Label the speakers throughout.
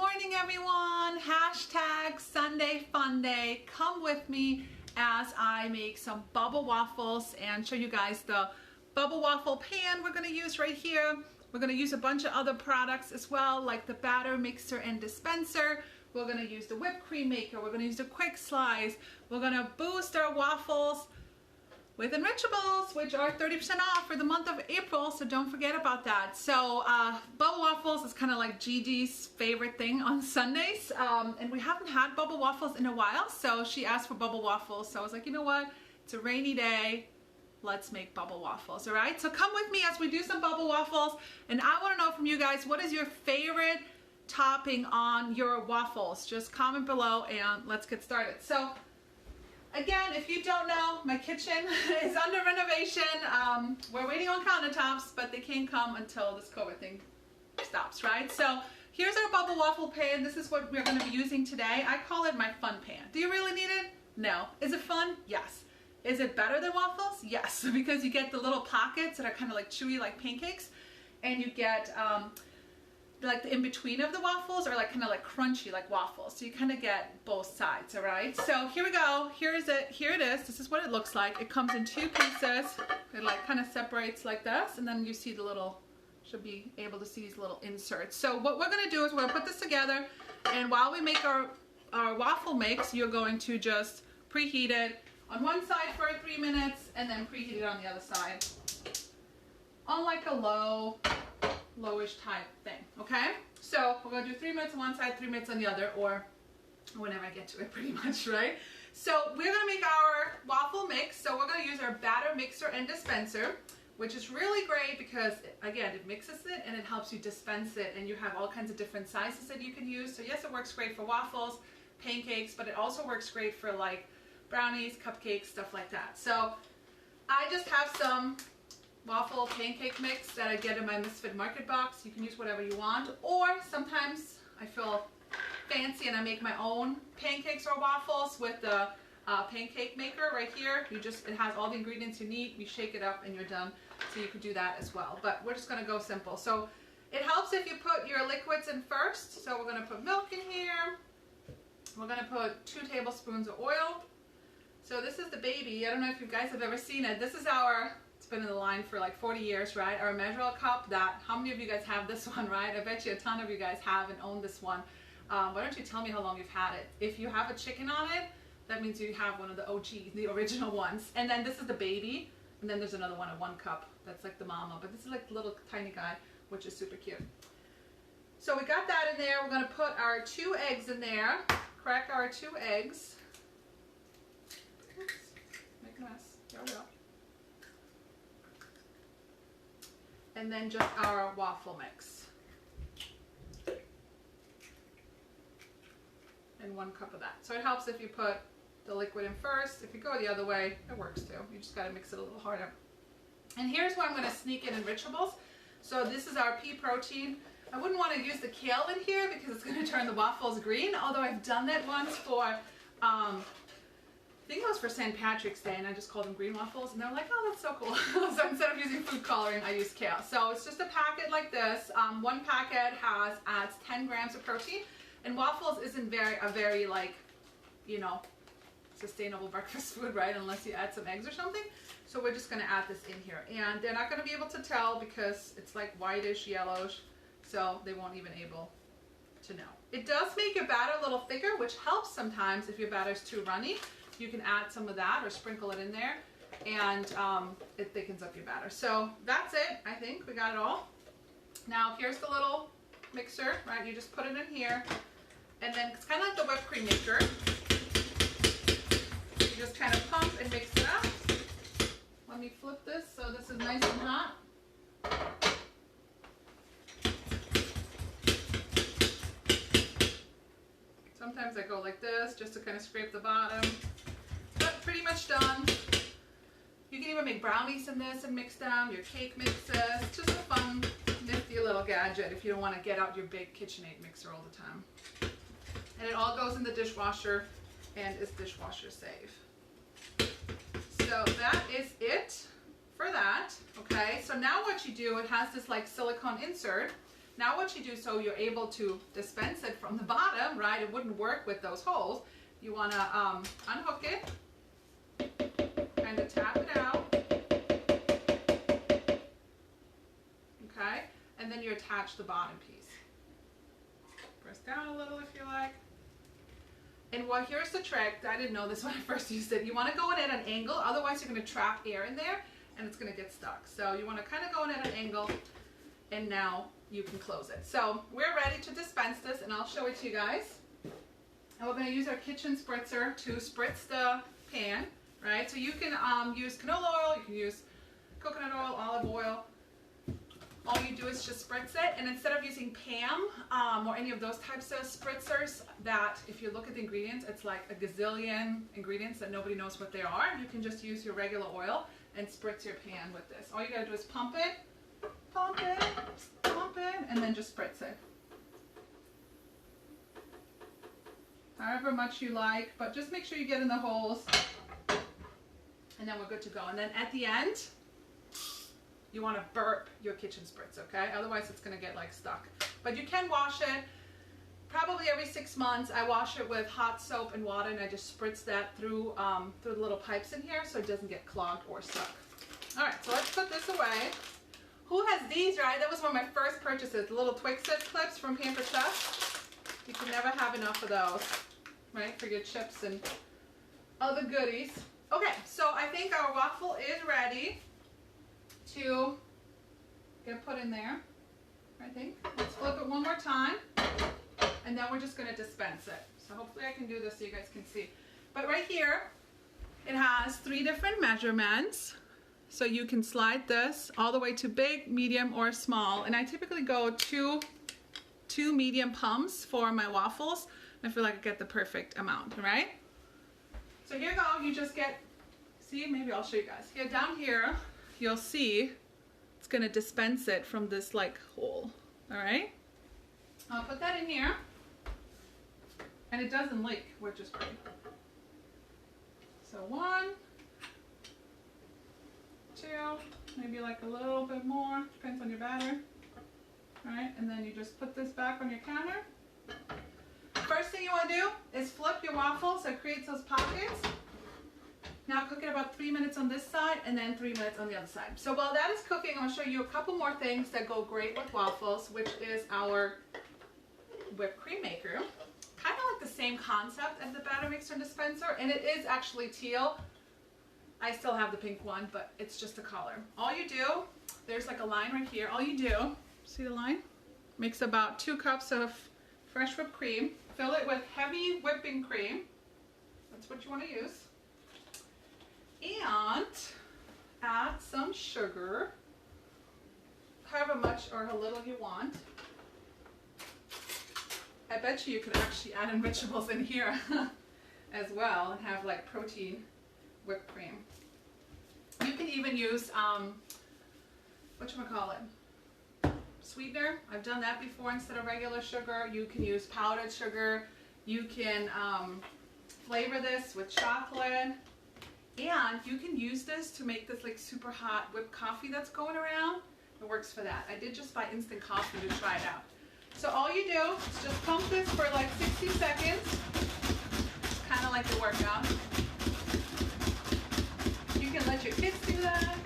Speaker 1: morning, everyone. Hashtag Sunday Fun Day. Come with me as I make some bubble waffles and show you guys the bubble waffle pan we're going to use right here. We're going to use a bunch of other products as well, like the batter mixer and dispenser. We're going to use the whipped cream maker. We're going to use the quick slice. We're going to boost our waffles with Enrichables, which are 30% off for the month of April, so don't forget about that. So bubble waffles is kind of like Gigi's favorite thing on Sundays, and we haven't had bubble waffles in a while, so she asked for bubble waffles. So I was like, you know what, it's a rainy day, let's make bubble waffles. All right, so come with me as we do some bubble waffles, and I want to know from you guys, what is your favorite topping on your waffles? Just comment below and let's get started. So again, if you don't know, my kitchen is under renovation. We're waiting on countertops, but they can't come until this COVID thing stops, right? So here's our bubble waffle pan. This is what we're going to be using today. I call it my fun pan. Do you really need it? No. Is it fun? Yes. Is it better than waffles? Yes, because you get the little pockets that are kind of like chewy, like pancakes, and you get like the in-between of the waffles are like kind of like crunchy like waffles, so you kind of get both sides. All right, so here we go. Here it is. This is what it looks like. It comes in two pieces. It like kind of separates like this, and then you see the little, should be able to see these little inserts. So what we're going to do is we're going to put this together, and while we make our waffle mix, you're going to just preheat it on one side for 3 minutes and then preheat it on the other side on like a lowish type thing. Okay, so we're going to do 3 minutes on one side, 3 minutes on the other, or whenever I get to it, pretty much, right? So we're going to make our waffle mix. So we're going to use our batter mixer and dispenser, which is really great because, again, it mixes it and it helps you dispense it, and you have all kinds of different sizes that you can use. So yes, it works great for waffles, pancakes, but it also works great for like brownies, cupcakes, stuff like that. So I just have some waffle pancake mix that I get in my Misfit Market box. You can use whatever you want, or sometimes I feel fancy and I make my own pancakes or waffles with the pancake maker right here. It has all the ingredients you need. You shake it up and you're done. So you could do that as well, but we're just going to go simple. So it helps if you put your liquids in first. So we're going to put milk in here. We're going to put 2 tablespoons of oil. So this is the baby. I don't know if you guys have ever seen it. This is it's been in the line for like 40 years, right? Our measure cup. How many of you guys have this one, right? I bet you a ton of you guys have and own this one. Why don't you tell me how long you've had it? If you have a chicken on it, that means you have one of the OG, the original ones. And then this is the baby. And then there's another one at 1 cup. That's like the mama. But this is like the little tiny guy, which is super cute. So we got that in there. We're going to put our 2 eggs in there. Crack our 2 eggs. Oops, make a mess. There we go. And then just our waffle mix. And 1 cup of that. So it helps if you put the liquid in first. If you go the other way, it works too. You just got to mix it a little harder. And here's where I'm going to sneak in Enrichables. So this is our pea protein. I wouldn't want to use the kale in here because it's going to turn the waffles green, although I've done that once for I think it was for St. Patrick's Day, and I just called them green waffles, and they're like, oh, that's so cool. So instead of using food coloring, I use kale. So it's just a packet like this. 1 packet adds 10 grams of protein, and waffles isn't a very like, you know, sustainable breakfast food, right? Unless you add some eggs or something. So we're just going to add this in here, and they're not going to be able to tell because it's like whitish, yellowish, so they won't even be able to know. It does make your batter a little thicker, which helps sometimes if your batter's too runny. You can add some of that or sprinkle it in there, and it thickens up your batter. So that's it. I think we got it all. Now here's the little mixer, right? You just put it in here, and then it's kind of like the whipped cream maker. You just kind of pump and mix it up. Let me flip this so this is nice and hot. Sometimes I go like this just to kind of scrape the bottom. But pretty much done. You can even make brownies in this and mix them, your cake mixes. Just a fun, nifty little gadget if you don't want to get out your big KitchenAid mixer all the time. And it all goes in the dishwasher and is dishwasher safe. So that is it for that. Okay, so now what you do, it has this like silicone insert. Now what you do, so you're able to dispense it from the bottom, right? It wouldn't work with those holes. You want to unhook it, kind of tap it out, okay? And then you attach the bottom piece. Press down a little if you like. And well, here's the trick. I didn't know this when I first used it. You want to go in at an angle, otherwise you're going to trap air in there and it's going to get stuck. So you want to kind of go in at an angle, and now you can close it. So we're ready to dispense this, and I'll show it to you guys. And we're going to use our kitchen spritzer to spritz the pan, right? So you can use canola oil, you can use coconut oil, olive oil. All you do is just spritz it, and instead of using Pam or any of those types of spritzers that, if you look at the ingredients, it's like a gazillion ingredients that nobody knows what they are, you can just use your regular oil and spritz your pan with this. All you gotta do is pump it, and then just spritz it. However much you like, but just make sure you get in the holes, and then we're good to go. And then at the end, you want to burp your kitchen spritz, okay? Otherwise it's going to get like stuck. But you can wash it probably every 6 months. I wash it with hot soap and water, and I just spritz that through the little pipes in here so it doesn't get clogged or stuck. All right, so let's put this away. Who has these, right? That was one of my first purchases, the little Twix-It clips from Pampered Chef. You can never have enough of those, right? For your chips and other goodies. Okay, so I think our waffle is ready to get put in there, I think. Let's flip it one more time, and then we're just going to dispense it. So hopefully I can do this so you guys can see. But right here, it has 3 different measurements. So you can slide this all the way to big, medium, or small. And I typically go two medium pumps for my waffles. I feel like I get the perfect amount, right? So here you go. You just get, see, maybe I'll show you guys. Here, down here, you'll see it's going to dispense it from this like hole. All right, I'll put that in here, and it doesn't leak, which is great. So 1, 2, maybe like a little bit more, depends on your batter. All right, and then you just put this back on your counter. First thing you want to do is flip your waffle so it creates those pockets. Now cook it about 3 minutes on this side and then 3 minutes on the other side. So while that is cooking, I'm going to show you a couple more things that go great with waffles, which is our whipped cream maker. Kind of like the same concept as the batter mixer and dispenser, and it is actually teal. I still have the pink one, but it's just a color. All you do, there's like a line right here. All you do, see the line? Mix about 2 cups of fresh whipped cream. Fill it with heavy whipping cream. That's what you want to use. And add some sugar, however much or how little you want. I bet you could actually add in vegetables in here as well and have like protein whipped cream. You can even use, whatchamacallit, sweetener. I've done that before instead of regular sugar. You can use powdered sugar. You can flavor this with chocolate. And you can use this to make this like super hot whipped coffee that's going around. It works for that. I did just buy instant coffee to try it out. So all you do is just pump this for like 60 seconds. Kind of like the workout. You can let your kids do that.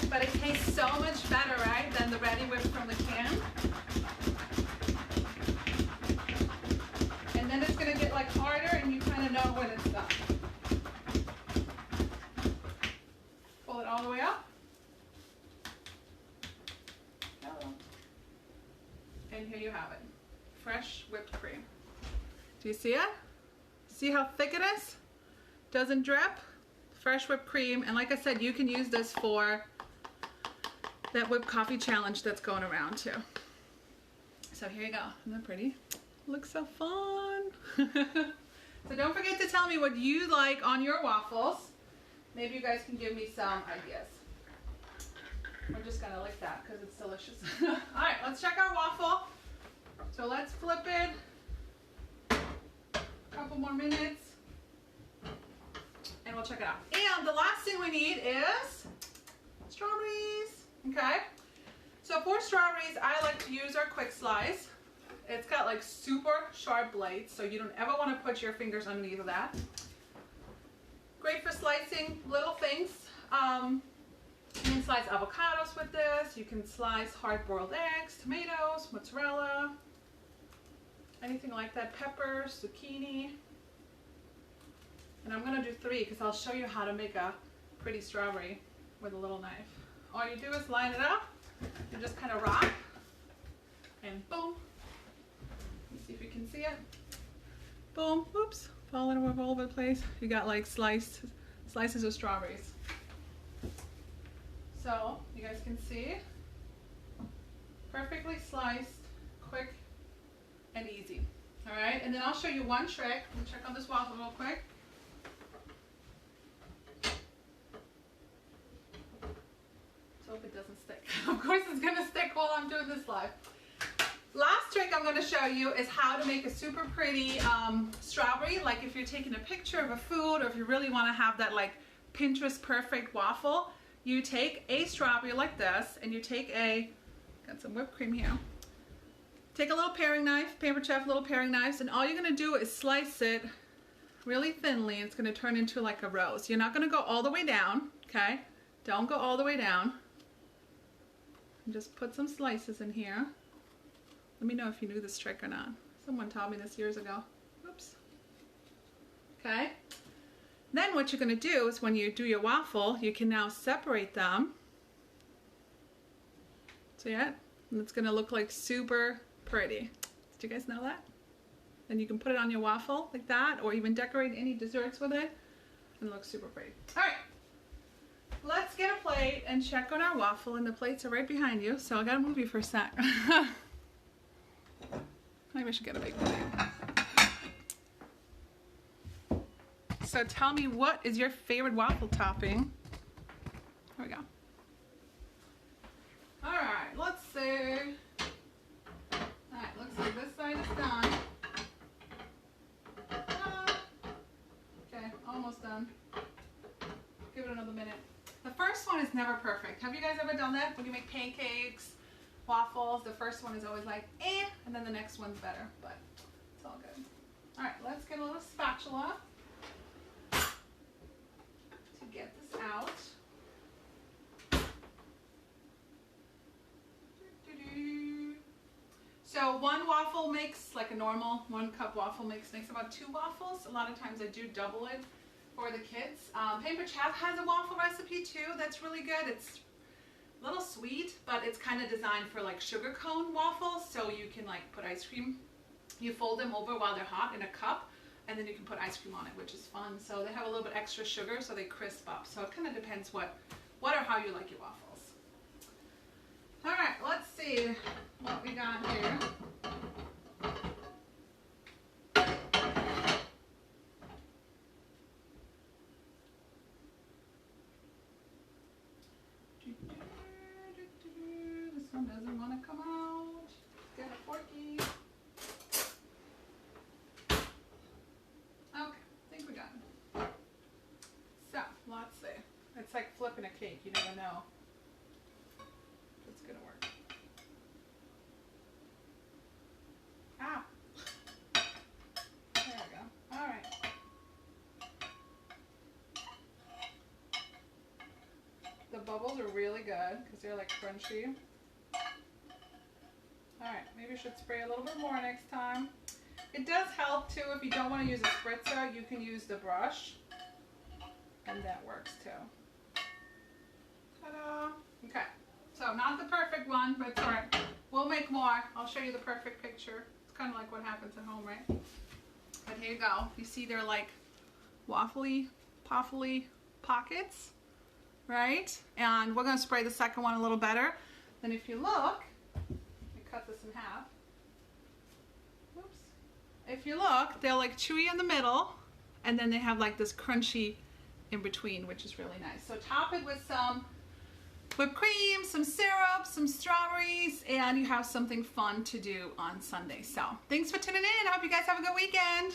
Speaker 1: But it tastes so much better, right, than the ready whip from the can. And then it's going to get like harder, and you kind of know when it's done. Pull it all the way up. Hello. And here you have it. Fresh whipped cream. Do you see it? See how thick it is? Doesn't drip. Fresh whipped cream. And like I said, you can use this for that whipped coffee challenge that's going around too. So here you go. Isn't that pretty? Looks so fun. So don't forget to tell me what you like on your waffles. Maybe you guys can give me some ideas. We're just gonna lick that because it's delicious. All right, let's check our waffle. So let's flip it. A couple more minutes. And we'll check it out. And the last thing we need is strawberries. Okay. So for strawberries, I like to use our quick slice. It's got like super sharp blades, so you don't ever want to put your fingers underneath of that. Great for slicing little things. You can slice avocados with this. You can slice hard-boiled eggs, tomatoes, mozzarella, anything like that, peppers, zucchini. And I'm going to do 3 because I'll show you how to make a pretty strawberry with a little knife. All you do is line it up and just kind of rock, and boom. Let me see if you can see it. Boom, oops, falling all over the place. You got like slices of strawberries. So you guys can see, perfectly sliced, quick and easy. All right, and then I'll show you one trick. Let me check on this waffle real quick. Hope it doesn't stick. Of course it's gonna stick while I'm doing this live. Last trick I'm gonna show you is how to make a super pretty strawberry. Like if you're taking a picture of a food, or if you really wanna have that like Pinterest perfect waffle, you take a strawberry like this, and you take got some whipped cream here. Take a little paring knife, Paper Chef little paring knives, and all you're gonna do is slice it really thinly. It's gonna turn into like a rose. You're not gonna go all the way down, okay? Don't go all the way down. And just put some slices in here. Let me know if you knew this trick or not. Someone taught me this years ago. Oops. Okay. Then what you're going to do is when you do your waffle, you can now separate them. See it? And it's going to look like super pretty. Did you guys know that? And you can put it on your waffle like that, or even decorate any desserts with it, and it looks super pretty. All right. Let's get a plate and check on our waffle, and the plates are right behind you, so I gotta move you for a sec. Maybe I should get a big plate. So tell me, what is your favorite waffle topping? Here we go. Alright, let's see. Alright, looks like this side is done. Okay, almost done. Give it another minute. The first one is never perfect. Have you guys ever done that? When you make pancakes, waffles, the first one is always like, eh, and then the next one's better, but it's all good. All right, let's get a little spatula to get this out. So one waffle makes, like a normal 1 cup waffle makes about 2 waffles. A lot of times I do double it for the kids. Paper Chef has a waffle recipe too that's really good. It's a little sweet, but it's kind of designed for like sugar cone waffles, so you can like put ice cream. You fold them over while they're hot in a cup, and then you can put ice cream on it, which is fun. So they have a little bit extra sugar, so they crisp up. So it kind of depends what or how you like your waffles. All right, let's see what we got here. This one doesn't want to come out. Get a forky. Okay, I think we got it. So, let's see. It's like flipping a cake. You never know if it's going to work. Ah. There we go. All right. The bubbles are really good because they're like crunchy. Alright, maybe I should spray a little bit more next time. It does help too if you don't want to use a spritzer, you can use the brush, and that works too. Ta-da! Okay, so not the perfect one, but it's alright. We'll make more. I'll show you the perfect picture. It's kind of like what happens at home, right? But here you go. You see they're like waffly, poffly pockets, right? And we're going to spray the second one a little better. Then if you look, cut this in half. Oops. If you look, they're like chewy in the middle, and then they have like this crunchy in between, which is really nice. So top it with some whipped cream, some syrup, some strawberries, and you have something fun to do on Sunday. So thanks for tuning in. I hope you guys have a good weekend.